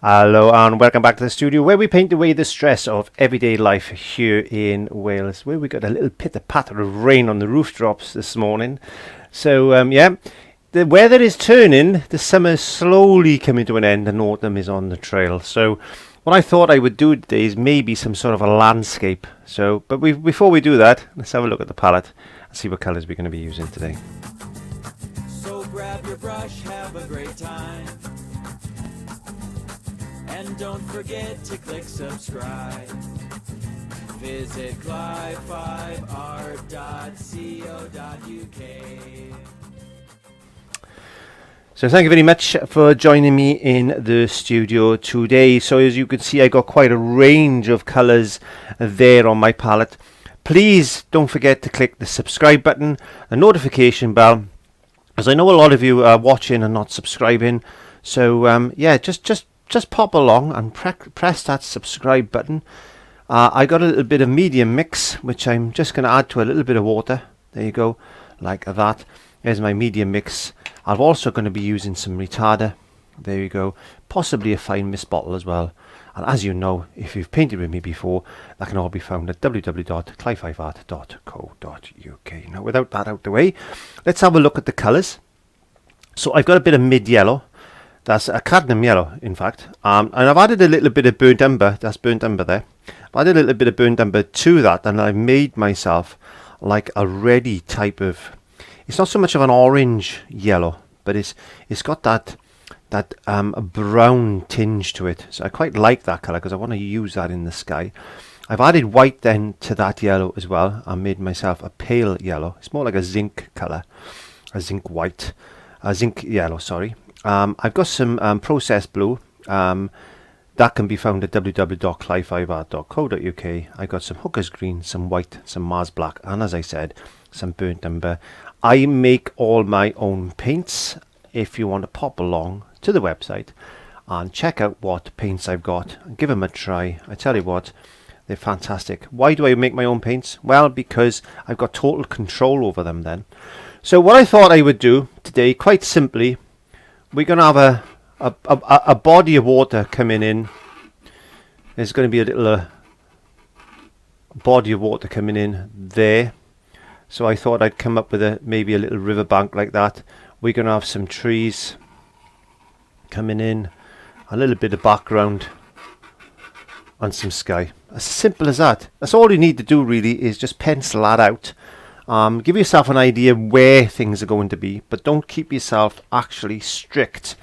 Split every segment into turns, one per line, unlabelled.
Hello and welcome back to the studio where we paint away the stress of everyday life here in Wales, where we got a little pitter-patter of rain on the roof drops this morning. So yeah, the weather is turning, the summer is slowly coming to an end and autumn is on the trail. So what I thought I would do today is maybe some sort of a landscape. But before we do that, let's have a look at the palette and see what colours we're going to be using today.
So grab your brush, have a great time. And don't forget to click subscribe. Visit clive5art.co.uk.
So thank you very much for joining me in the studio today. So as you can see, I got quite a range of colours there on my palette. Please don't forget to click the subscribe button, the notification bell, as I know a lot of you are watching and not subscribing. So yeah, just pop along and press that subscribe button. I got a little bit of medium mix, which I'm just going to add to a little bit of water. There you go, like that. There's my medium mix. I'm also going to be using some retarder. There you go. Possibly a fine mist bottle as well. And as you know, if you've painted with me before, that can all be found at www.clive5art.co.uk. Now, without that out the way, let's have a look at the colours. So I've got a bit of mid-yellow. That's a cadmium yellow, in fact. And I've added a little bit of burnt umber. That's burnt umber there. I've added a little bit of burnt umber to that, and I've made myself like a reddy type of... It's not so much of an orange yellow, but it's got that brown tinge to it. So I quite like that colour because I want to use that in the sky. I've added white then to that yellow as well. I made myself a pale yellow. It's more like a zinc colour, a zinc white, a zinc yellow, sorry. I've got some processed blue. That can be found at www.clive5art.co.uk. I got some Hooker's green, some white, some Mars black, and as I said, some burnt umber. I make all my own paints. If you want to pop along to the website and check out what paints I've got and give them a try, I tell you what, they're fantastic. Why do I make my own paints? Well, because I've got total control over them then. So what I thought I would do today, quite simply, we're going to have a body of water coming in. There's going to be a little body of water coming in there. So I thought I'd come up with maybe a little riverbank like that. We're going to have some trees coming in, a little bit of background, and some sky. As simple as that. That's all you need to do really, is just pencil that out. Give yourself an idea where things are going to be, but don't keep yourself actually strict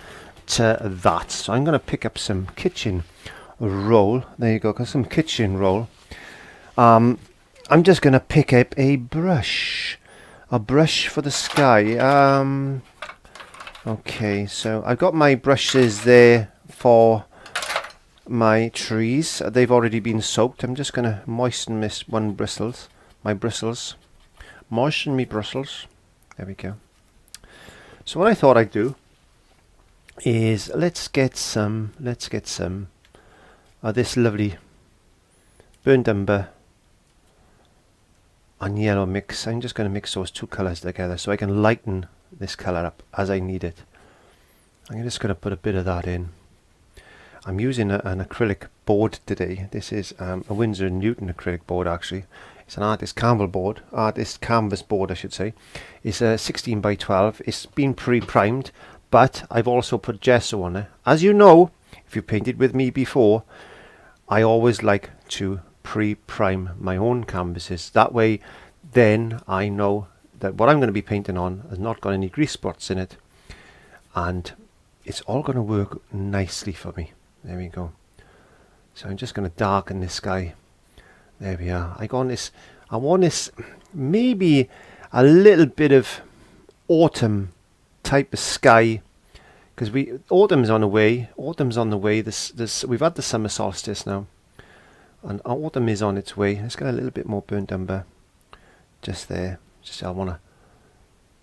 to that. So I'm going to pick up some kitchen roll. There you go, got some kitchen roll. I'm just going to pick up a brush for the sky. Okay, so I've got my brushes there for my trees. They've already been soaked. I'm just going to moisten my bristles. Moisten me bristles. There we go. So what I thought I'd do is let's get some of this lovely burnt umber and yellow mix. I'm just going to mix those two colours together so I can lighten this colour up as I need it. I'm just going to put a bit of that in. I'm using an acrylic board today. This is a Winsor Newton acrylic board actually. It's an artist canvas board I should say. It's a 16 by 12. It's been pre-primed, but I've also put gesso on it. As you know, if you painted with me before, I always like to pre-prime my own canvases. That way then I know that what I'm going to be painting on has not got any grease spots in it, and it's all going to work nicely for me. There we go. So I'm just going to darken this sky. There we are. I want this maybe a little bit of autumn type of sky, because autumn's on the way. We've had the summer solstice now, and autumn is on its way. Let's get a little bit more burnt umber just there. I want to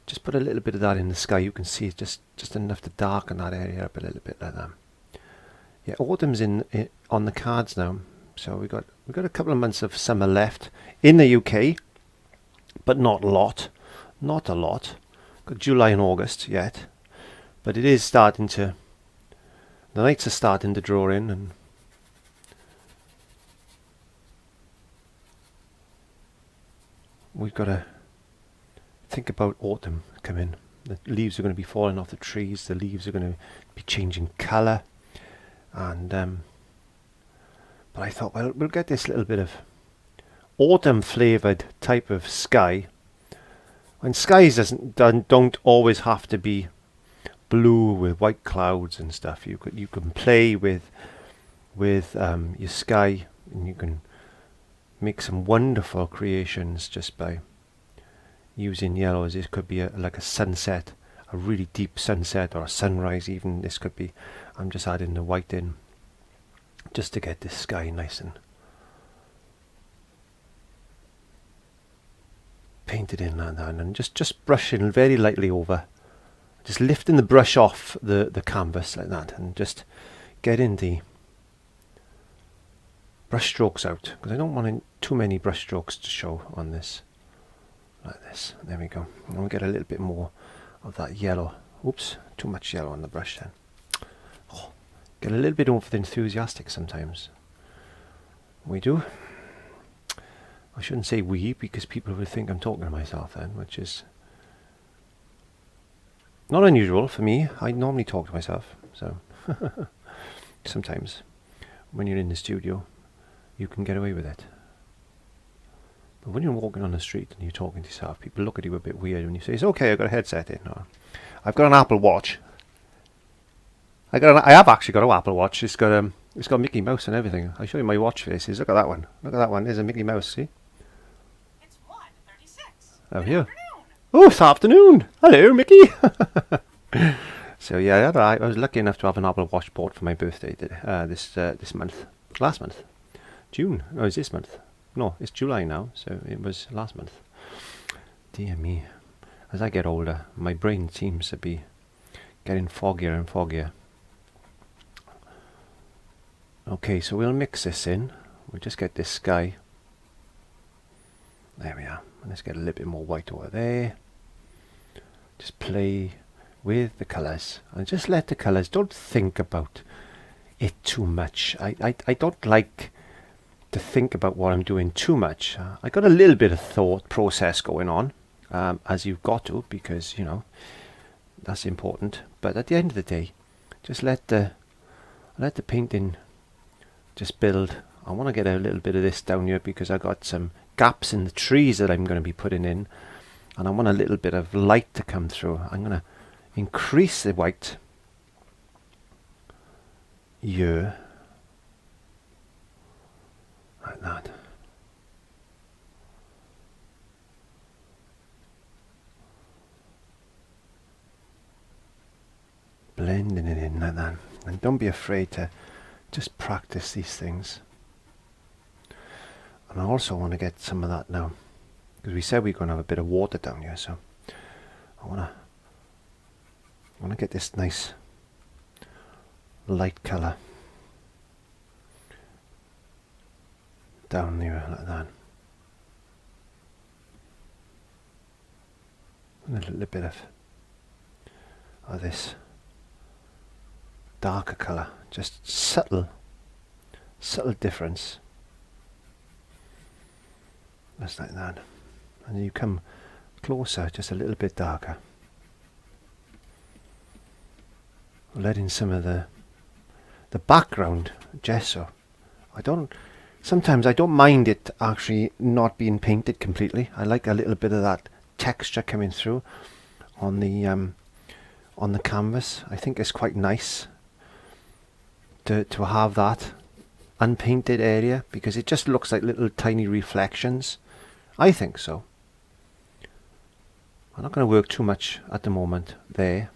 just put a little bit of that in the sky. You can see it's just enough to darken that area up a little bit like that. Yeah, autumn's on the cards now. So we've got a couple of months of summer left in the UK, but not a lot. Got July and August yet, but it is starting to The nights are starting to draw in, and we've got to think about autumn coming. The leaves are going to be falling off the trees. The leaves are going to be changing colour, and but I thought, well, we'll get this little bit of autumn flavoured type of sky. And skies don't always have to be blue with white clouds and stuff. You can play with your sky, and you can make some wonderful creations just by using yellows. This could be like a sunset, a really deep sunset, or a sunrise even. This could be, I'm just adding the white in just to get this sky nice and painted in like that, and just brushing very lightly over, just lifting the brush off the canvas like that, and just getting the brush strokes out, because I don't want too many brush strokes to show on this. Like this. There we go. And we'll get a little bit more of that yellow. Oops, too much yellow on the brush then. Oh, get a little bit over enthusiastic sometimes. We do. I shouldn't say we, because people would think I'm talking to myself then, which is not unusual for me. I normally talk to myself, so sometimes when you're in the studio you can get away with it. But when you're walking on the street and you're talking to yourself, people look at you a bit weird when you say, it's okay, I've got a headset in. Or, I've got an Apple Watch. I have actually got an Apple Watch. It's got Mickey Mouse and everything. I'll show you my watch faces. Look at that one. Look at that one. There's a Mickey Mouse, see?
It's 1:36.
Oh, here. Oh, it's afternoon. Hello, Mickey. So yeah, I was lucky enough to have an Apple Watch bought for my birthday this month. Last month. June. No, it's this month. No, it's July now, so it was last month. Dear me. As I get older, my brain seems to be getting foggier and foggier. Okay, so we'll mix this in. We'll just get this sky. There we are. And let's get a little bit more white over there. Just play with the colours. And just let the colours, don't think about it too much. I don't like to think about what I'm doing too much. I got a little bit of thought process going on, as you've got to, because you know that's important. But at the end of the day, just let the painting just build. I want to get a little bit of this down here because I got some gaps in the trees that I'm going to be putting in, and I want a little bit of light to come through. I'm going to increase the white here. Like that. Blending it in like that. And don't be afraid to just practice these things. And I also want to get some of that now, because we said we're going to have a bit of water down here, so I want to get this nice light colour down there like that. And a little bit of this darker colour, just subtle difference. Just like that. And then you come closer, just a little bit darker. Letting some of the background gesso. Sometimes I don't mind it actually not being painted completely. I like a little bit of that texture coming through on the canvas. I think it's quite nice to have that unpainted area, because it just looks like little tiny reflections. I think so. I'm not going to work too much at the moment there.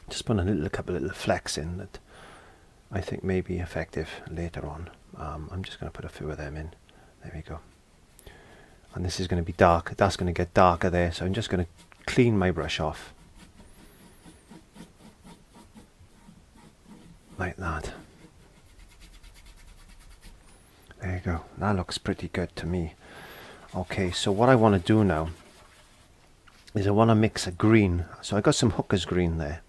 Just put a couple of little flecks in that I think may be effective later on. I'm just going to put a few of them in. There we go. And this is going to be dark. That's going to get darker there, so I'm just going to clean my brush off. Like that. There you go. That looks pretty good to me. Okay, so what I want to do now is I want to mix a green. So I got some Hooker's green there.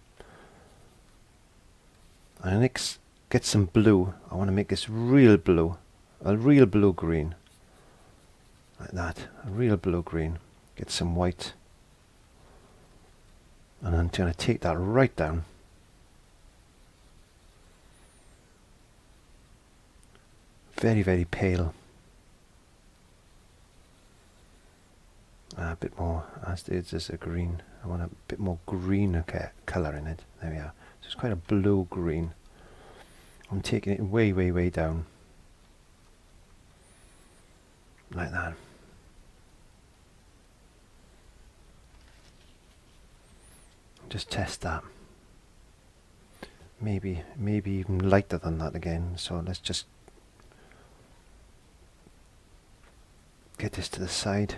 And next, get some blue. I want to make this real blue, a real blue green, like that, a real blue green. Get some white, and I'm going to take that right down. Very, very pale. A bit more, as there's a green. I want a bit more green colour in it. There we are. So it's quite a blue green. I'm taking it way, way, way down. Like that. Just test that. Maybe even lighter than that again. So let's just get this to the side.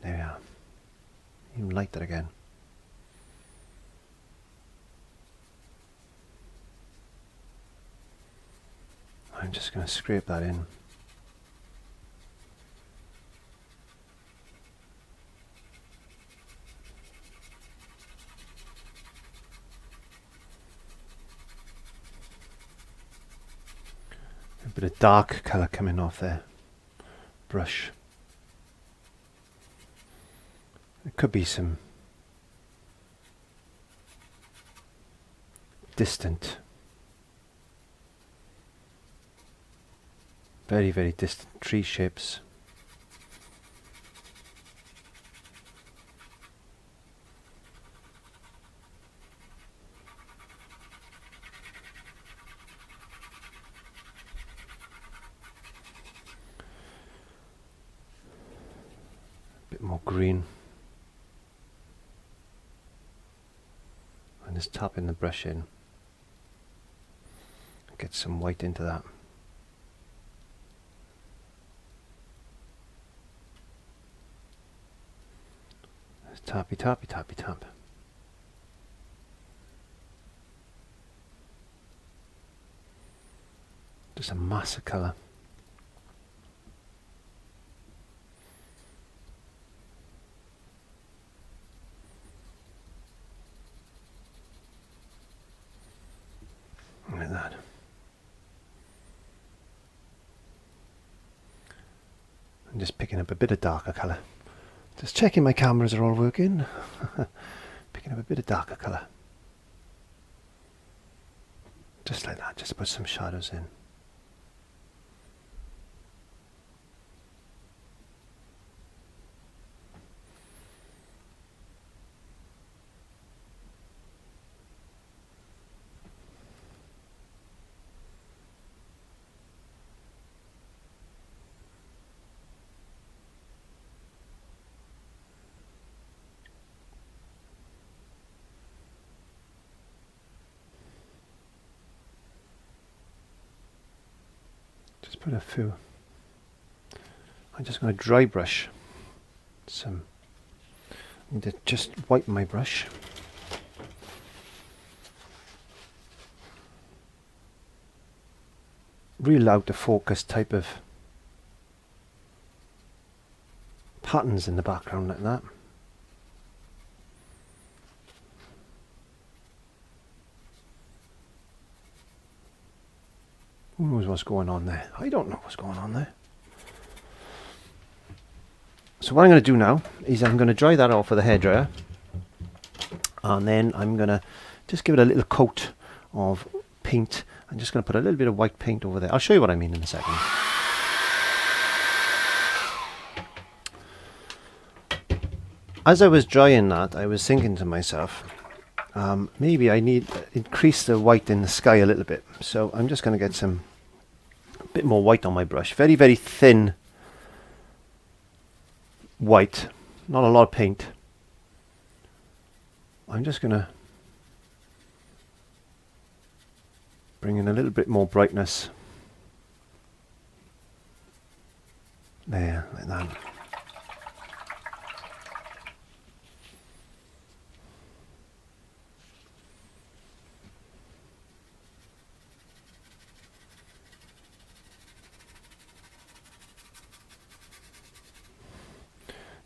There we are. Even lighter again. I'm just going to scrape that in. A bit of dark colour coming off there. Brush. It could be some distant, very, very distant tree shapes. A bit more green. And just tapping the brush in. Get some white into that. Just tappy, tappy, tappy, tap. Just a mass of colour. Like that. I'm just picking up a bit of darker colour. Just checking my cameras are all working. Picking up a bit of darker colour. Just like that, just put some shadows in. Just put a few. I'm just going to dry brush some. I need to just wipe my brush. Real out of focus type of patterns in the background like that. Who knows what's going on there? I don't know what's going on there. So what I'm going to do now is I'm going to dry that off with a hairdryer, and then I'm going to just give it a little coat of paint. I'm just going to put a little bit of white paint over there. I'll show you what I mean in a second. As I was drying that, I was thinking to myself, maybe I need to increase the white in the sky a little bit. So I'm just going to get some bit more white on my brush. Very, very thin white. Not a lot of paint. I'm just going to bring in a little bit more brightness. There, like that.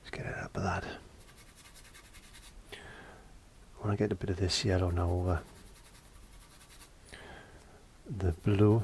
Let's get it up of that. I I get a bit of this yellow now over the blue.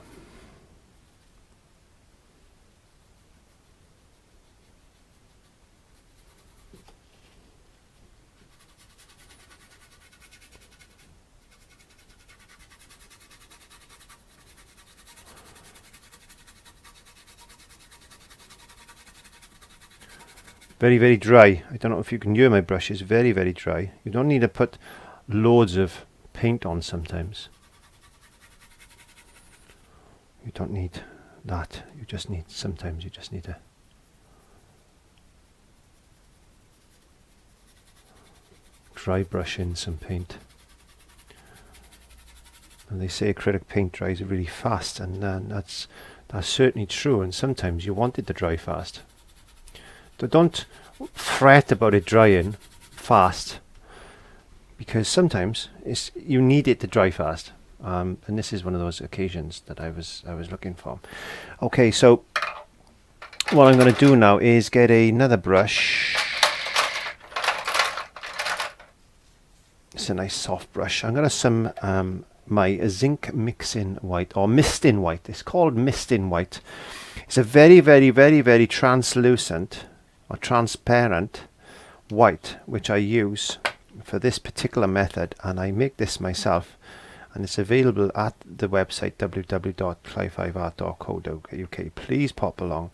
Very, very dry. I don't know if you can hear my brush. It's very, very dry. You don't need to put loads of paint on sometimes. You don't need that. You just need, sometimes you just need to dry brush in some paint. And they say acrylic paint dries really fast, and that's certainly true, and sometimes you want it to dry fast. So don't fret about it drying fast, because sometimes you need it to dry fast, and this is one of those occasions that I was looking for. Okay, so what I'm going to do now is get another brush. It's a nice soft brush. I'm going to some my zinc mixing white, or misting white. It's called misting white. It's a very, very, very, very translucent or transparent white, which I use for this particular method, and I make this myself, and it's available at the website www.cli5art.co.uk. Please pop along,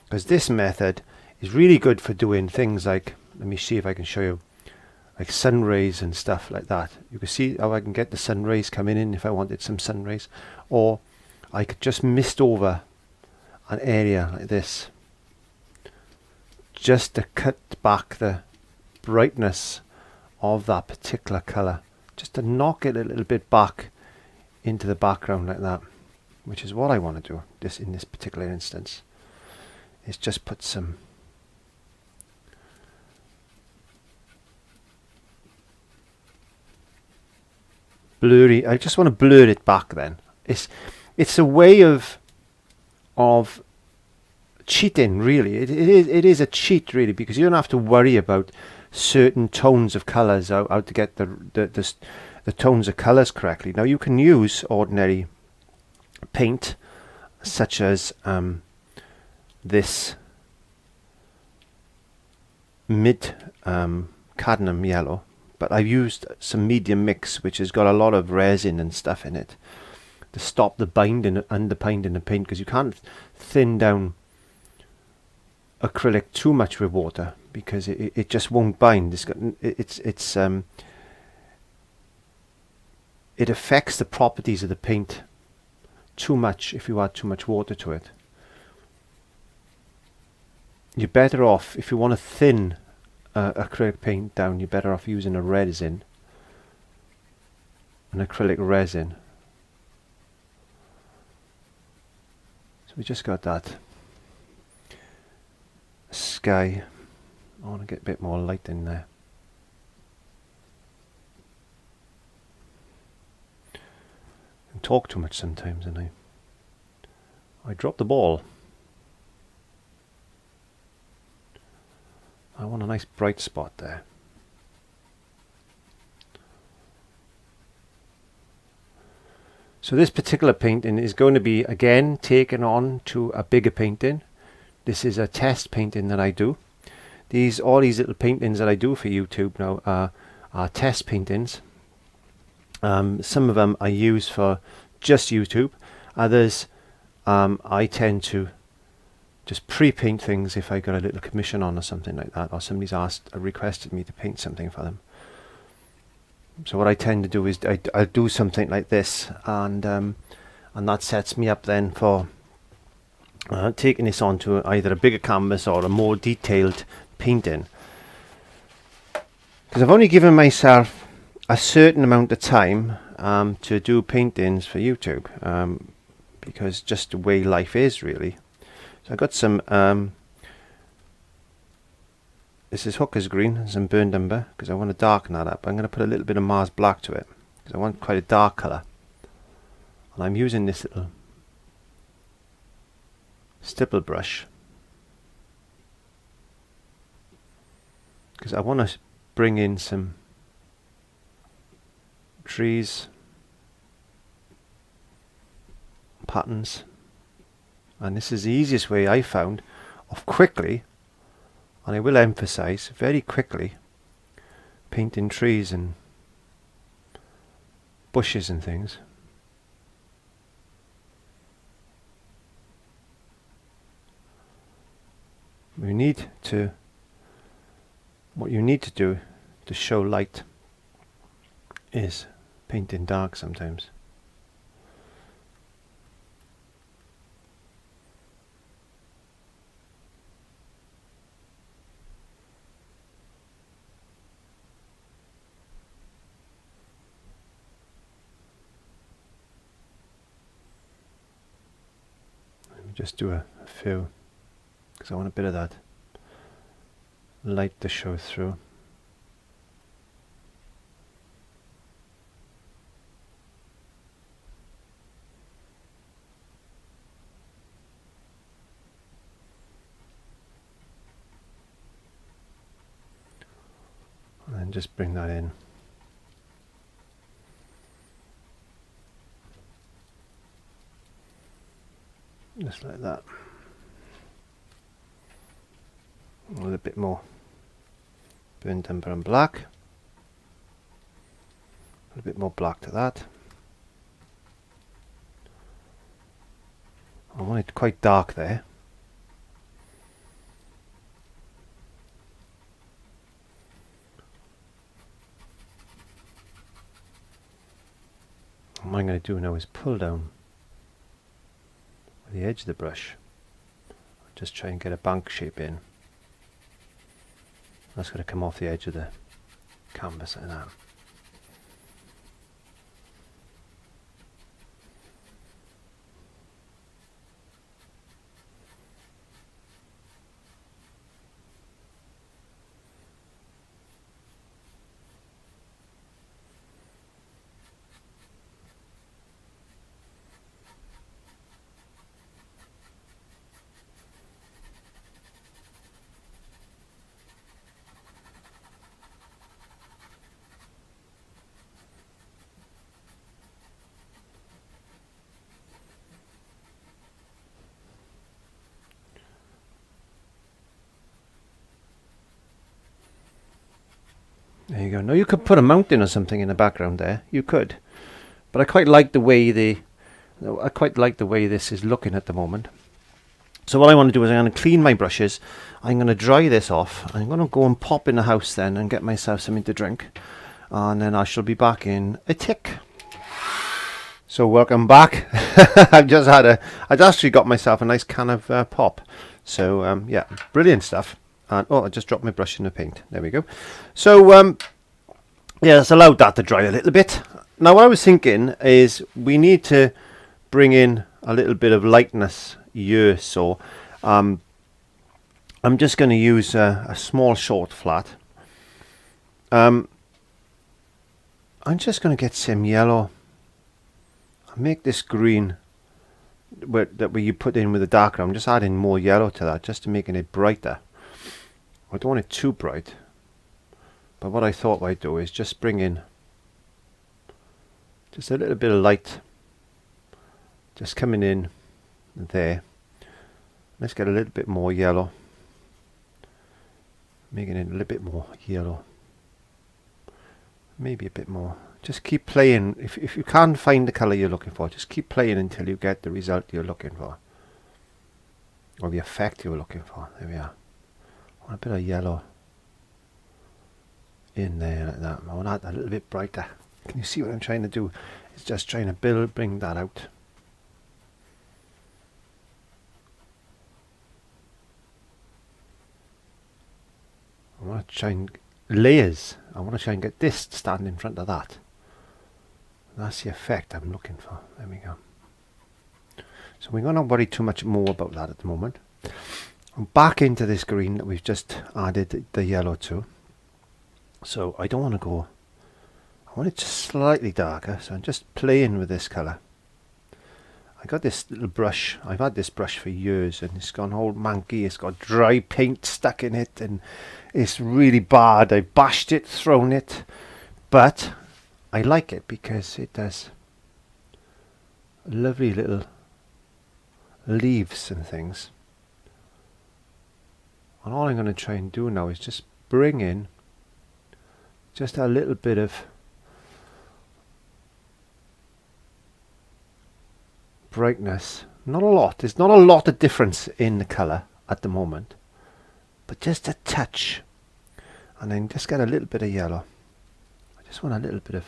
because this method is really good for doing things like, let me see if I can show you, like sun rays and stuff like that. You can see how I can get the sun rays coming in if I wanted some sun rays, or I could just mist over an area like this, just to cut back the brightness of that particular colour, just to knock it a little bit back into the background like that, which is what I want to do this in this particular instance, is just put some blurry, I just want to blur it back then. It's a way of cheating, really. It is a cheat, really, because you don't have to worry about certain tones of colours, how to get the tones of colours correctly. Now you can use ordinary paint, such as this mid cadmium yellow, but I've used some medium mix, which has got a lot of resin and stuff in it to stop the binding, underbinding the paint, because you can't thin down acrylic too much with water, because it just won't bind. It affects the properties of the paint too much if you add too much water to it. You're better off, if you want to thin acrylic paint down, you're better off using a resin, an acrylic resin. So we just got that sky. I want to get a bit more light in there. I talk too much sometimes, and I drop the ball. I want a nice bright spot there. So this particular painting is going to be again taken on to a bigger painting. This is a test painting that I do. All these little paintings that I do for YouTube now are test paintings. Some of them I use for just YouTube. Others I tend to just pre-paint things if I got a little commission on or something like that, or somebody's requested me to paint something for them. So what I tend to do is I'll do something like this, and that sets me up then for taking this onto either a bigger canvas or a more detailed painting. Because I've only given myself a certain amount of time to do paintings for YouTube, because just the way life is, really. So I got some this is Hooker's green and some burnt umber, because I want to darken that up. I'm going to put a little bit of Mars black to it, because I want quite a dark colour, and I'm using this little stipple brush because I want to bring in some trees, patterns, and this is the easiest way I found of quickly, and I will emphasize very quickly, painting trees and bushes and things. What you need to do to show light is paint in dark sometimes. Let me just do a few, because I want a bit of that light to show through. And then just bring that in. Just like that. A little bit more burnt umber and black. A little bit more black to that. I want it quite dark there. What I'm going to do now is pull down with the edge of the brush. Just try and get a bank shape in. That's going to come off the edge of the canvas like that. There you go. Now you could put a mountain or something in the background there. You could, but I quite like the way this is looking at the moment. So what I want to do is I'm going to clean my brushes. I'm going to dry this off. I'm going to go and pop in the house then and get myself something to drink, and then I shall be back in a tick. So welcome back. I'd actually got myself a nice can of pop. So yeah, brilliant stuff. And oh, I just dropped my brush in the paint. There we go. So yeah, let's allow that to dry a little bit. Now what I was thinking is we need to bring in a little bit of lightness here. So I'm just going to use a small short flat. I'm just going to get some yellow. I'll make this green where you put in with the darker. I'm just adding more yellow to that just to making it brighter. I don't want it too bright, but what I thought I'd do is just bring in just a little bit of light just coming in there. Let's get a little bit more yellow, making it a little bit more yellow, maybe a bit more. Just keep playing. If you can't find the colour you're looking for, just keep playing until you get the result you're looking for, or the effect you're looking for. There we are. A bit of yellow in there like that. I want that a little bit brighter. Can you see what I'm trying to do? It's just trying to bring that out. I want to try and layers. I want to try and get this standing in front of that. That's the effect I'm looking for. There we go. So we're not going to worry too much more about that at the moment. I'm back into this green that we've just added the yellow to. So I don't want to go, I want it just slightly darker, so I'm just playing with this colour. I got this little brush, I've had this brush for years and it's gone all manky, it's got dry paint stuck in it and it's really bad. I bashed it, thrown it, but I like it because it does lovely little leaves and things. And all I'm going to try and do now is just bring in just a little bit of brightness. Not a lot. There's not a lot of difference in the colour at the moment, but just a touch. And then just get a little bit of yellow. I just want a little bit of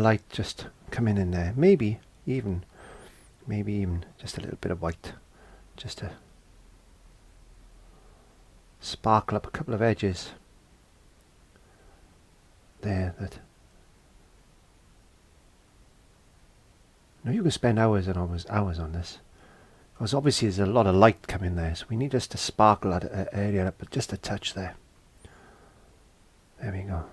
light just coming in there. Maybe even just a little bit of white, just to sparkle up a couple of edges there. That now you can spend hours and hours on this, because obviously there's a lot of light coming there, so we need just to sparkle that area up, but just a touch there. There we go.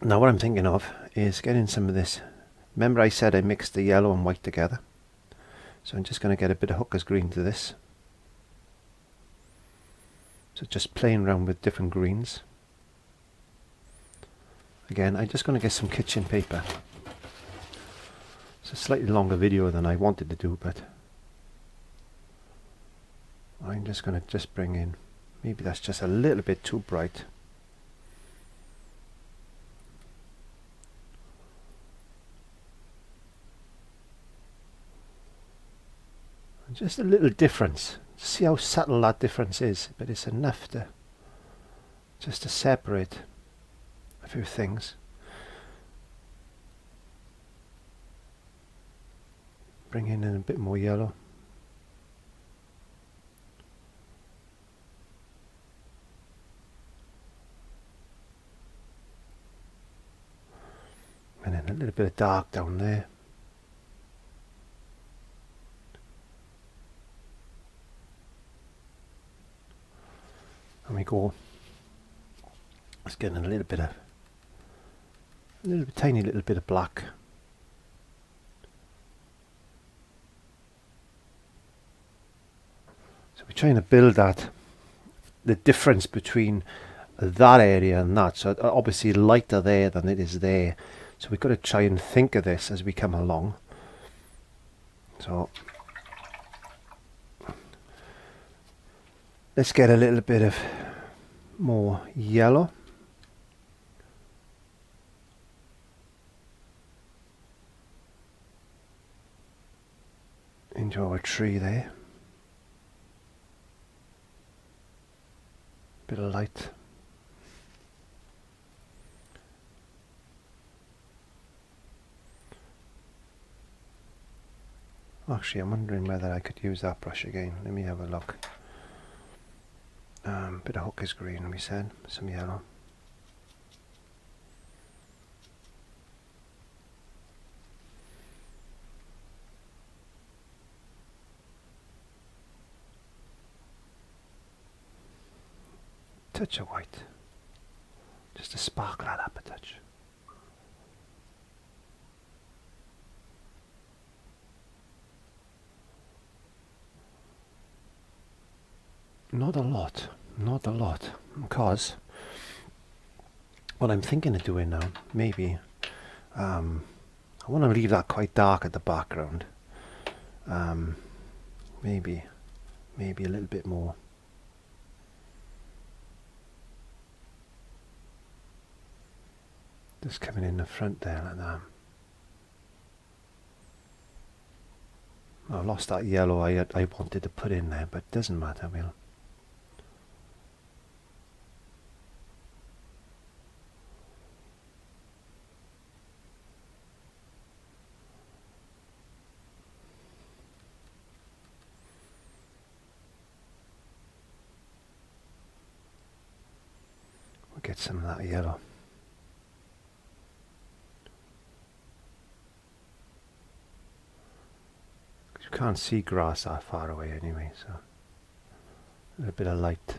Now what I'm thinking of is getting some of this. Remember I said I mixed the yellow and white together, so I'm just going to get a bit of hooker's green to this. So just playing around with different greens. Again, I'm just going to get some kitchen paper. It's a slightly longer video than I wanted to do, but I'm just going to bring in, maybe that's just a little bit too bright. Just a little difference. See how subtle that difference is, but it's enough to just to separate a few things. Bring in a bit more yellow. And then a little bit of dark down there. And we go, let's get in tiny little bit of black. So we're trying to build the difference between that area and that. So obviously lighter there than it is there. So we've got to try and think of this as we come along. So let's get a little bit of more yellow. Into our tree there. Bit of light. Actually, I'm wondering whether I could use that brush again. Let me have a look. Bit of hooker's green, we said, some yellow. Touch of white, just to sparkle that up a touch. Not a lot, because what I'm thinking of doing now, maybe, I want to leave that quite dark at the background. Maybe a little bit more. Just coming in the front there like that. I lost that yellow I wanted to put in there, but it doesn't matter. We'll get some of that yellow. You can't see grass that far away anyway, so a little bit of light.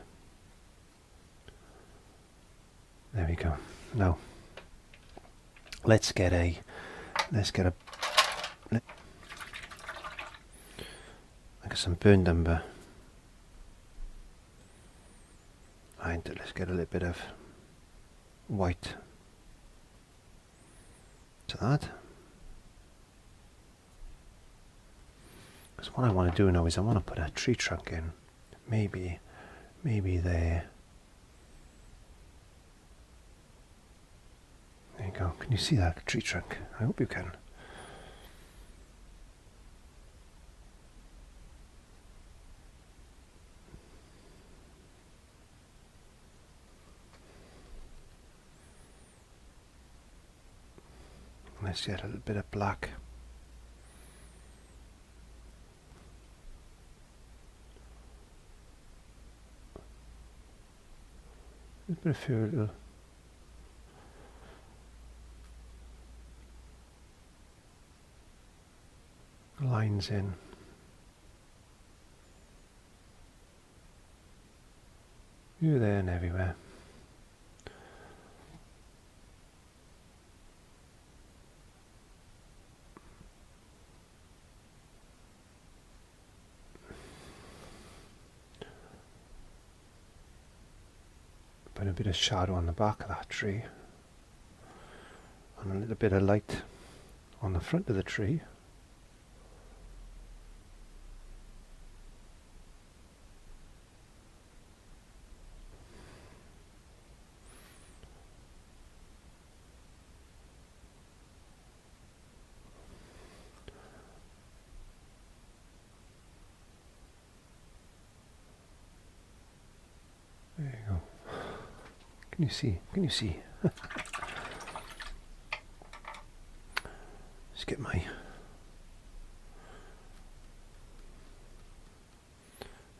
There we go. Now let's get I got some burnt umber. behind it. Let's get a little bit of white to that. Because what I want to do now is I want to put a tree trunk in. Maybe there. There you go. Can you see that tree trunk? I hope you can. Let's get a little bit of black. Let's put a few little lines in. Here, there and everywhere. Put a bit of shadow on the back of that tree and a little bit of light on the front of the tree. There you go. Can you see? Can you see? Let's get my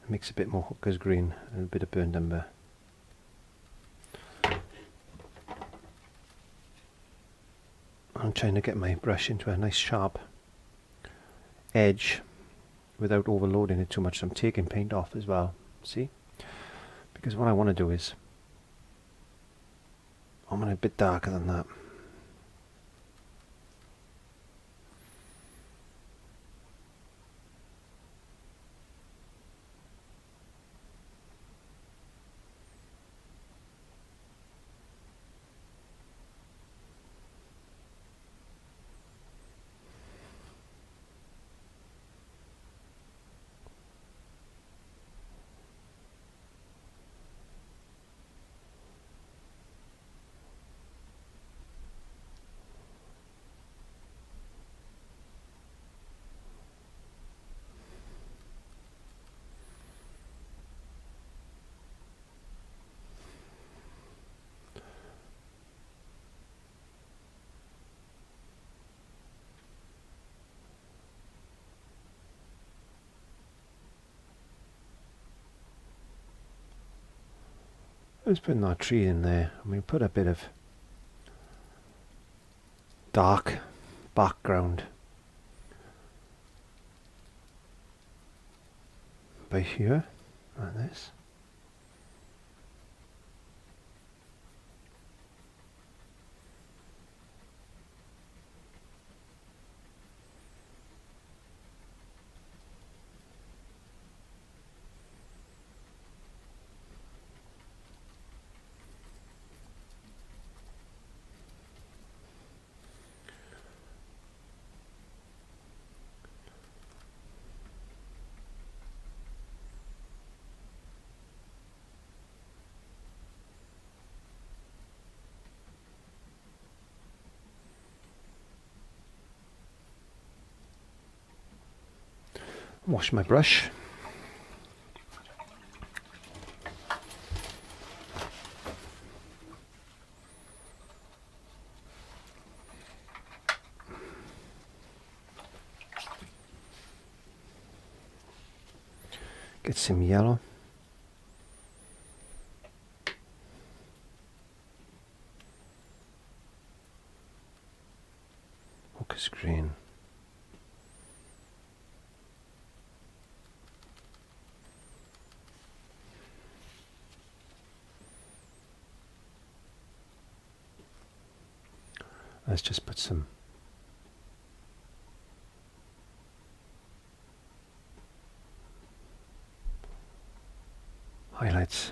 mix a bit more hooker's green and a bit of burnt umber. I'm trying to get my brush into a nice sharp edge without overloading it too much. So I'm taking paint off as well. See? Because what I want to do is I want it a bit darker than that. Let's put that tree in there and we put a bit of dark background by here, like this. Wash my brush. Get some yellow. Focus green. Let's just put some highlights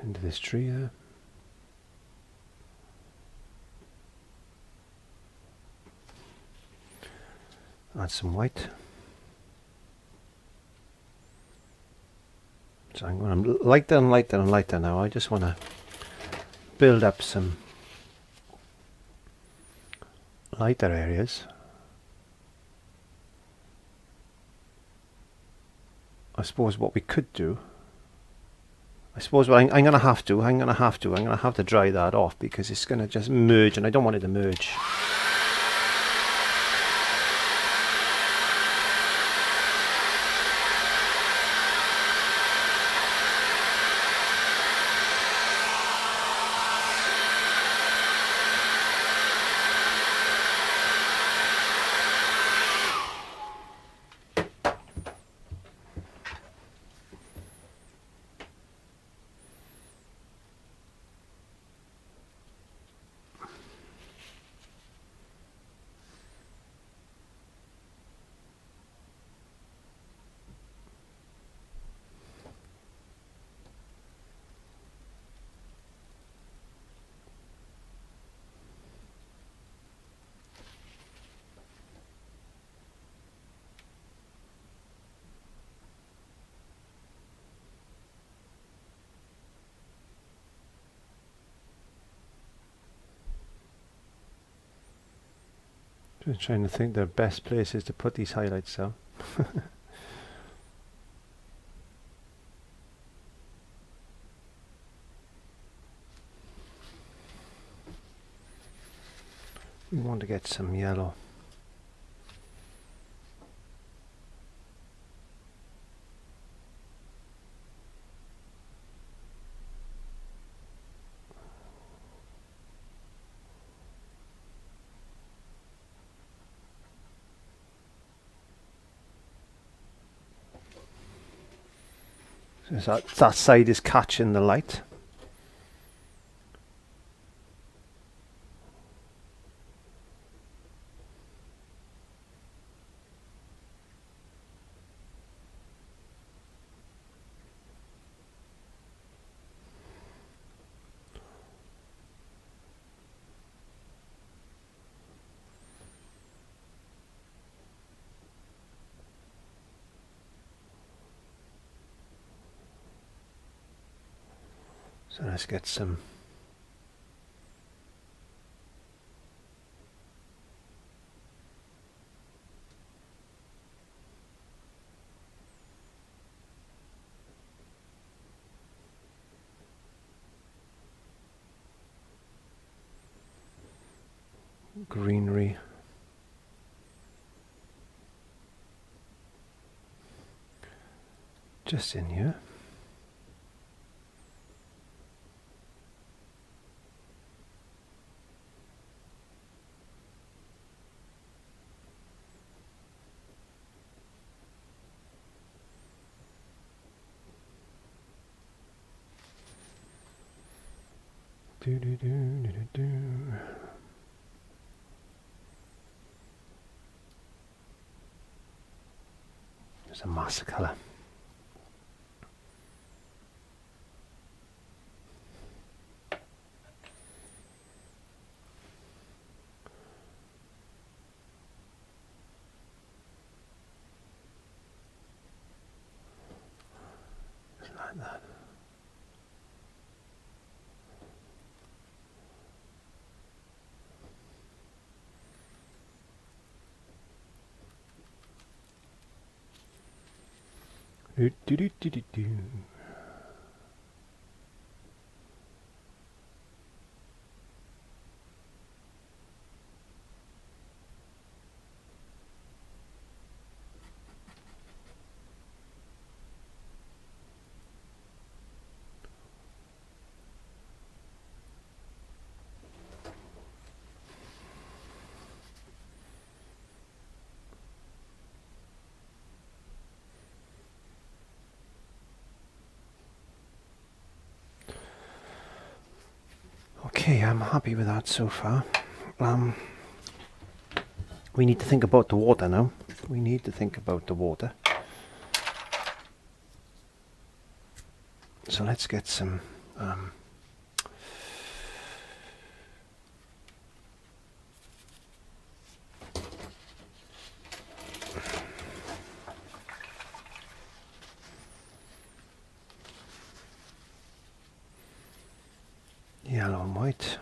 into this tree there. Add some white. So I'm going to lighter and lighter and lighter now. I just want to build up some lighter areas. I suppose what we could do, I'm going to have to dry that off because it's going to just merge and I don't want it to merge. Just trying to think the best places to put these highlights out. We want to get some yellow. So that side is catching the light. So let's get some greenery. Just in here. Do, do, do, do, do, do. There's a master colour. Just like that. Do, do, do, do, do, do. Okay, I'm happy with that so far. We need to think about the water now. We need to think about the water. So let's get some Yellow and white.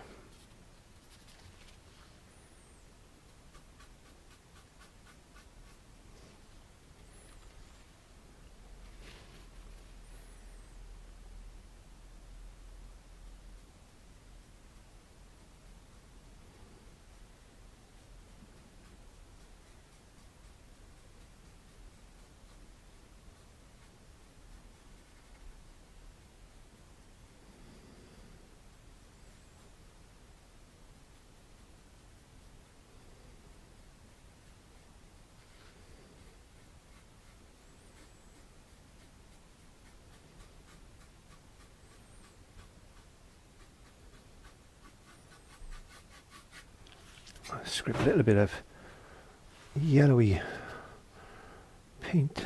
Scrape a little bit of yellowy paint.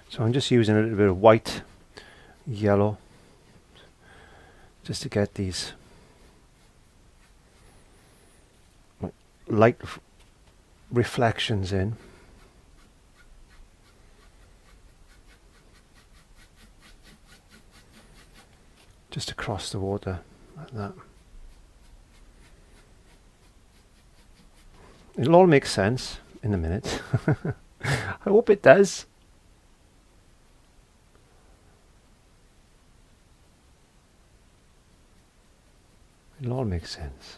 So I'm just using a little bit of white, yellow, just to get these light reflections in. Just across the water, like that. It'll all make sense in a minute. I hope it does. It'll all make sense.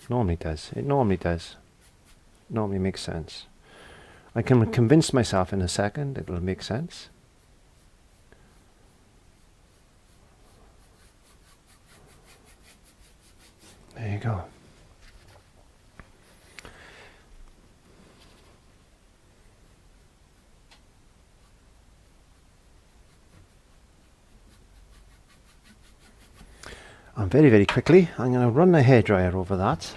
Normally does. It normally does. Normally makes sense. I can convince myself in a second it'll make sense. There you go. And very, very quickly, I'm going to run my hairdryer over that.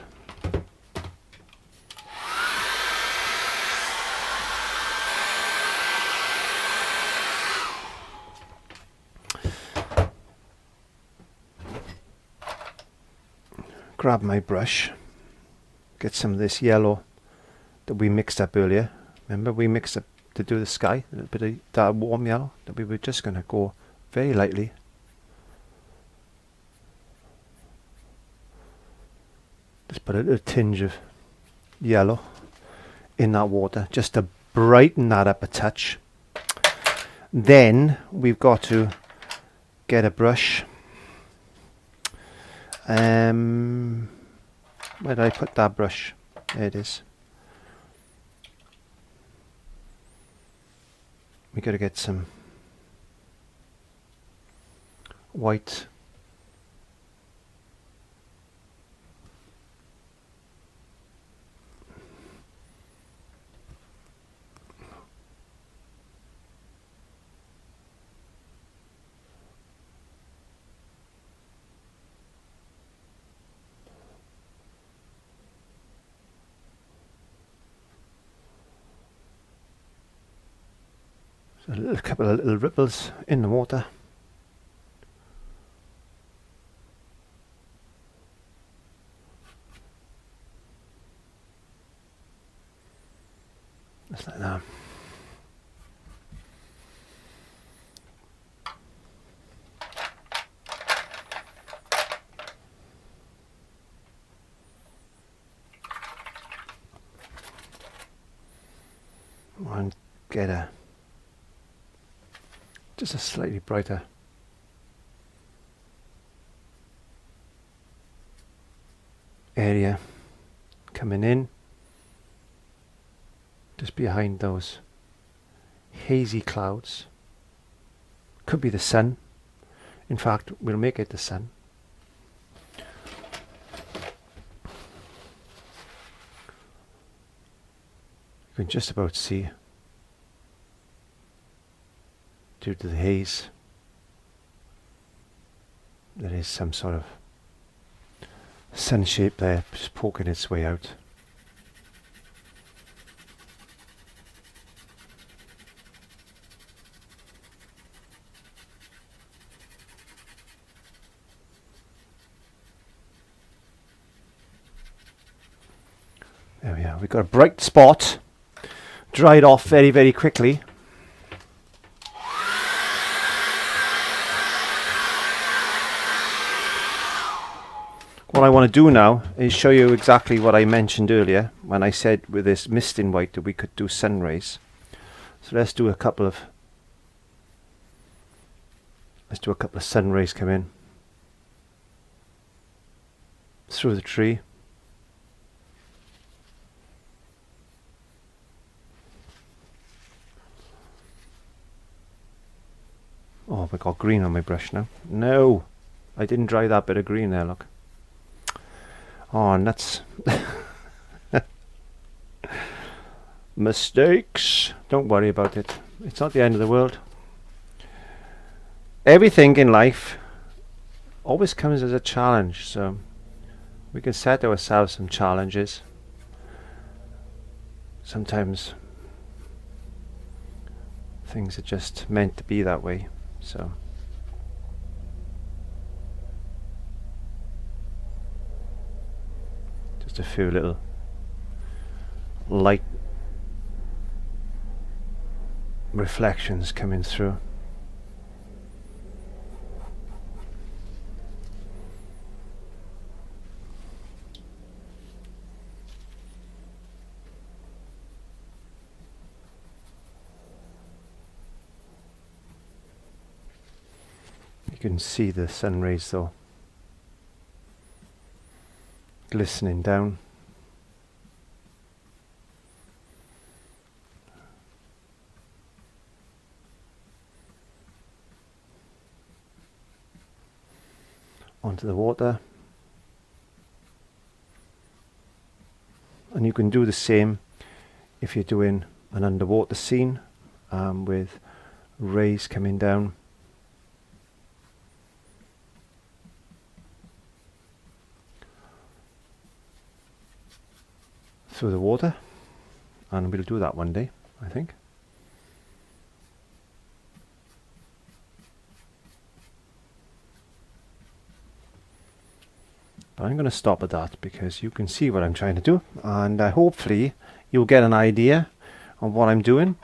Grab my brush, get some of this yellow that we mixed up earlier. Remember we mixed up to do the sky, a little bit of that warm yellow that we were just going to go very lightly. Just put a little tinge of yellow in that water just to brighten that up a touch. Then we've got to get a brush. Where did I put that brush? There it is. We got to get some white. So a couple of little ripples in the water. Just like that. And get just a slightly brighter area coming in just behind those hazy clouds. Could be the sun. In fact, we'll make it the sun. You can just about see due to the haze. There is some sort of sun shape there, just poking its way out. There we are, we've got a bright spot, dried off very, very quickly. What I want to do now is show you exactly what I mentioned earlier when I said with this mist in white that we could do sun rays. So let's do a couple of sun rays come in through the tree. Oh, I got green on my brush now. No, I didn't dry that bit of green there, look. Oh, nuts. Mistakes. Don't worry about it. It's not the end of the world. Everything in life always comes as a challenge, so we can set ourselves some challenges. Sometimes things are just meant to be that way. So just a few little light reflections coming through. You can see the sun rays though glistening down. Onto the water. And you can do the same if you're doing an underwater scene with rays coming down. Through the water, and we'll do that one day, I think. But I'm going to stop at that because you can see what I'm trying to do, and hopefully you'll get an idea of what I'm doing.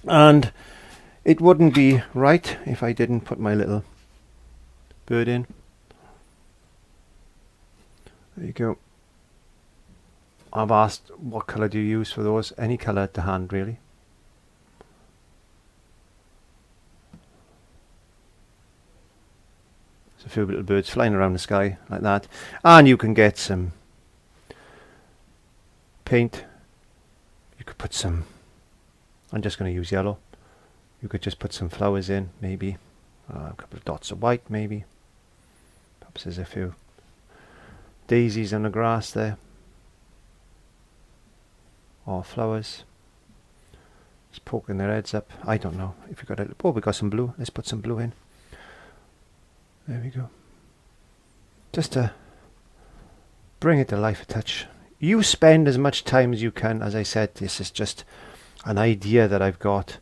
And it wouldn't be right if I didn't put my little bird in. There you go. I've asked what colour do you use for those? Any colour to hand really. There's a few little birds flying around the sky like that. And you can get some paint. You could put some, I'm just going to use yellow. You could just put some flowers in, maybe. A couple of dots of white maybe. Perhaps there's a few daisies on the grass there. Or flowers just poking their heads up. I don't know if you got it. Oh, we got some blue. Let's put some blue in. There we go. Just to bring it to life a touch. You spend as much time as you can. As I said, this is just an idea that I've got.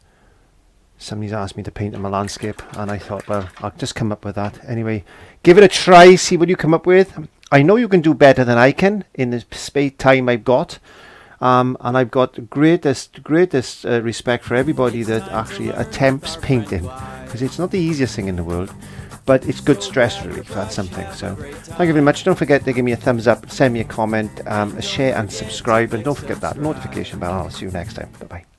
Somebody's asked me to paint them a landscape, and I thought, well, I'll just come up with that. Anyway, give it a try. See what you come up with. I know you can do better than I can in the space time I've got. And I've got greatest respect for everybody that actually attempts painting, because it's not the easiest thing in the world, but it's good stress relief. That's something. So thank you very much. Don't forget to give me a thumbs up, send me a comment, a share and subscribe, and don't forget that notification bell. I'll see you next time. Bye bye.